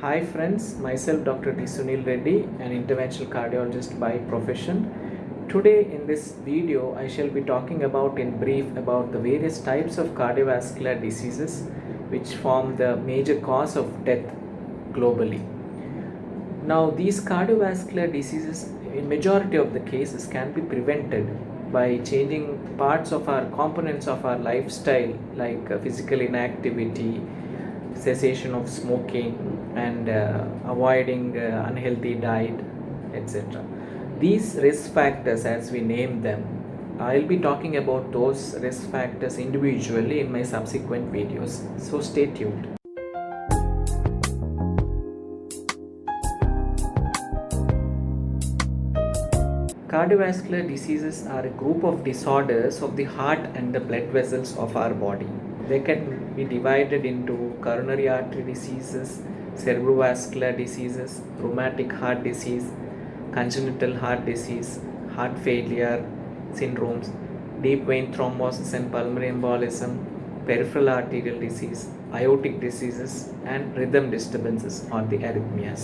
Hi friends, myself Dr. T. Sunil Reddy, an interventional cardiologist by profession. Today in this video I shall be talking about in brief about the various types of cardiovascular diseases which form the major cause of death globally. Now these cardiovascular diseases in majority of the cases can be prevented by changing parts of our components of our lifestyle like physical inactivity, cessation of smoking, and avoiding unhealthy diet, etc. These risk factors, as we name them, I'll be talking about those risk factors individually in my subsequent videos. So stay tuned. Cardiovascular diseases are a group of disorders of the heart and the blood vessels of our body. They can be divided into coronary artery diseases, cerebrovascular diseases, rheumatic heart disease, congenital heart disease, heart failure syndromes, deep vein thrombosis and pulmonary embolism, peripheral arterial disease, aortic diseases, and rhythm disturbances or the arrhythmias.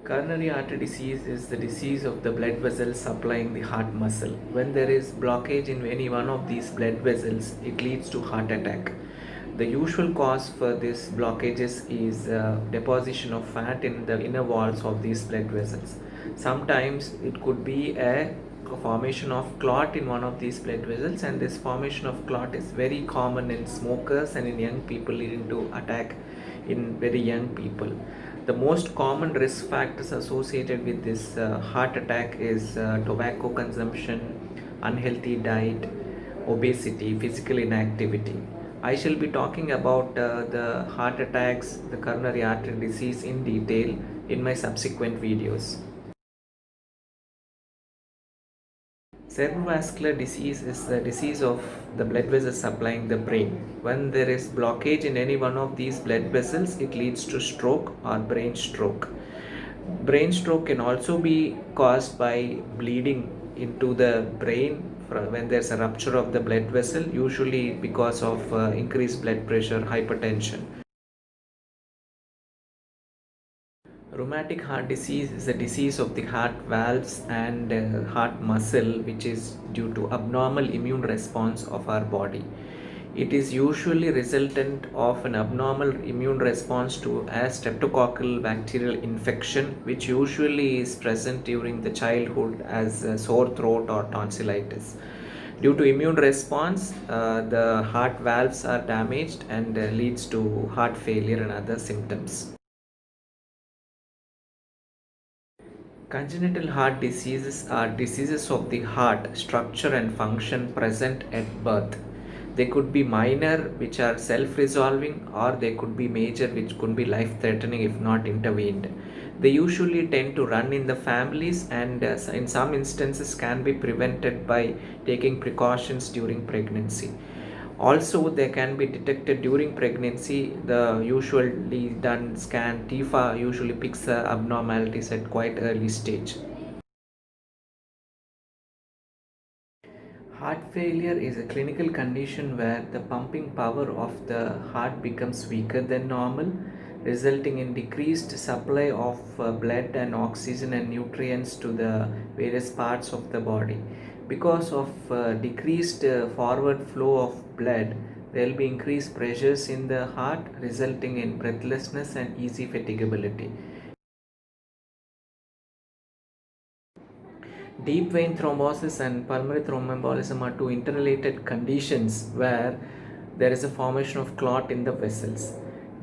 Coronary artery disease is the disease of the blood vessels supplying the heart muscle. When there is blockage in any one of these blood vessels, it leads to heart attack. The usual cause for these blockages is deposition of fat in the inner walls of these blood vessels. Sometimes it could be a formation of clot in one of these blood vessels, and this formation of clot is very common in smokers and in young people, leading to attack in very young people. The most common risk factors associated with this heart attack is tobacco consumption, unhealthy diet, obesity, physical inactivity. I shall be talking about the heart attacks, the coronary artery disease in detail in my subsequent videos. Cerebrovascular disease is the disease of the blood vessels supplying the brain. When there is blockage in any one of these blood vessels, it leads to stroke or brain stroke. Brain stroke can also be caused by bleeding into the brain when there's a rupture of the blood vessel, usually because of increased blood pressure, hypertension. Rheumatic heart disease is a disease of the heart valves and heart muscle, which is due to abnormal immune response of our body. It is usually resultant of an abnormal immune response to a streptococcal bacterial infection, which usually is present during the childhood as a sore throat or tonsillitis. Due to immune response, the heart valves are damaged and leads to heart failure and other symptoms. Congenital heart diseases are diseases of the heart structure and function present at birth. They could be minor, which are self resolving, or they could be major, which could be life threatening if not intervened. They usually tend to run in the families, and in some instances can be prevented by taking precautions during pregnancy. Also, they can be detected during pregnancy. The usually done scan TIFA usually picks the abnormalities at quite early stage. Heart failure is a clinical condition where the pumping power of the heart becomes weaker than normal, resulting in decreased supply of blood and oxygen and nutrients to the various parts of the body. Because of decreased forward flow of blood, there will be increased pressures in the heart, resulting in breathlessness and easy fatigability. Deep vein thrombosis and pulmonary thromboembolism are two interrelated conditions where there is a formation of clot in the vessels.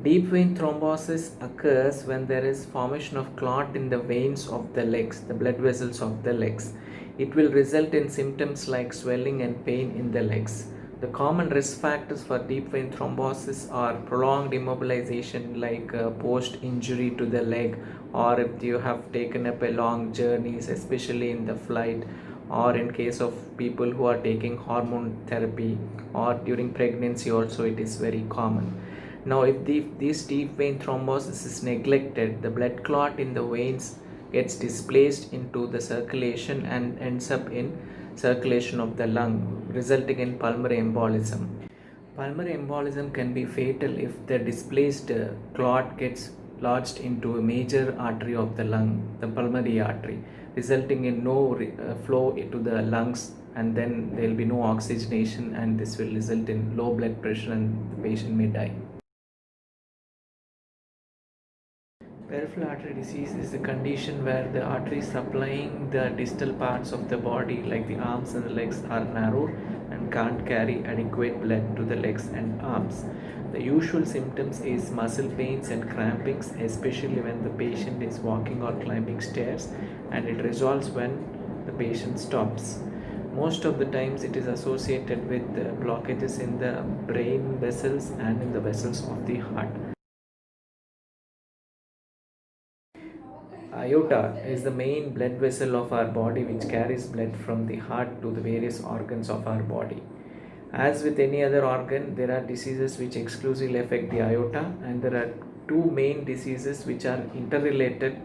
Deep vein thrombosis occurs when there is formation of clot in the veins of the legs, the blood vessels of the legs. It will result in symptoms like swelling and pain in the legs. The common risk factors for deep vein thrombosis are prolonged immobilization, like post injury to the leg, or if you have taken up a long journeys, especially in the flight, or in case of people who are taking hormone therapy, or during pregnancy also it is very common. Now if this deep vein thrombosis is neglected, the blood clot in the veins gets displaced into the circulation and ends up in circulation of the lung, resulting in pulmonary embolism. Pulmonary embolism can be fatal if the displaced clot gets lodged into a major artery of the lung, the pulmonary artery, resulting in no flow into the lungs, and then there will be no oxygenation, and this will result in low blood pressure and the patient may die. Peripheral artery disease is a condition where the arteries supplying the distal parts of the body, like the arms and the legs, are narrow and can't carry adequate blood to the legs and arms. The usual symptoms is muscle pains and crampings, especially when the patient is walking or climbing stairs, and it resolves when the patient stops. Most of the times it is associated with blockages in the brain vessels and in the vessels of the heart. Aorta is the main blood vessel of our body which carries blood from the heart to the various organs of our body. As with any other organ, there are diseases which exclusively affect the aorta, and there are two main diseases which are interrelated.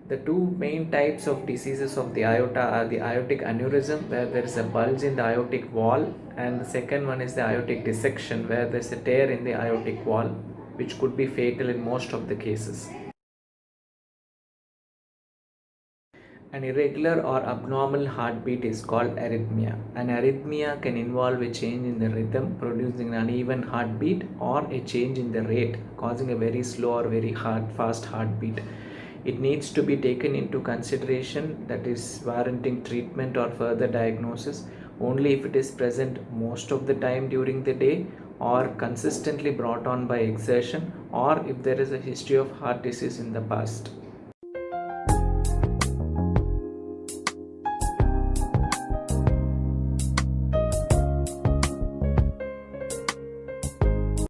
The two main types of diseases of the aorta are the aortic aneurysm, where there is a bulge in the aortic wall, and the second one is the aortic dissection, where there is a tear in the aortic wall, which could be fatal in most of the cases. An irregular or abnormal heartbeat is called arrhythmia. An arrhythmia can involve a change in the rhythm, producing an uneven heartbeat, or a change in the rate, causing a very slow or very fast heartbeat. It needs to be taken into consideration, that is, warranting treatment or further diagnosis, only if it is present most of the time during the day, or consistently brought on by exertion, or if there is a history of heart disease in the past.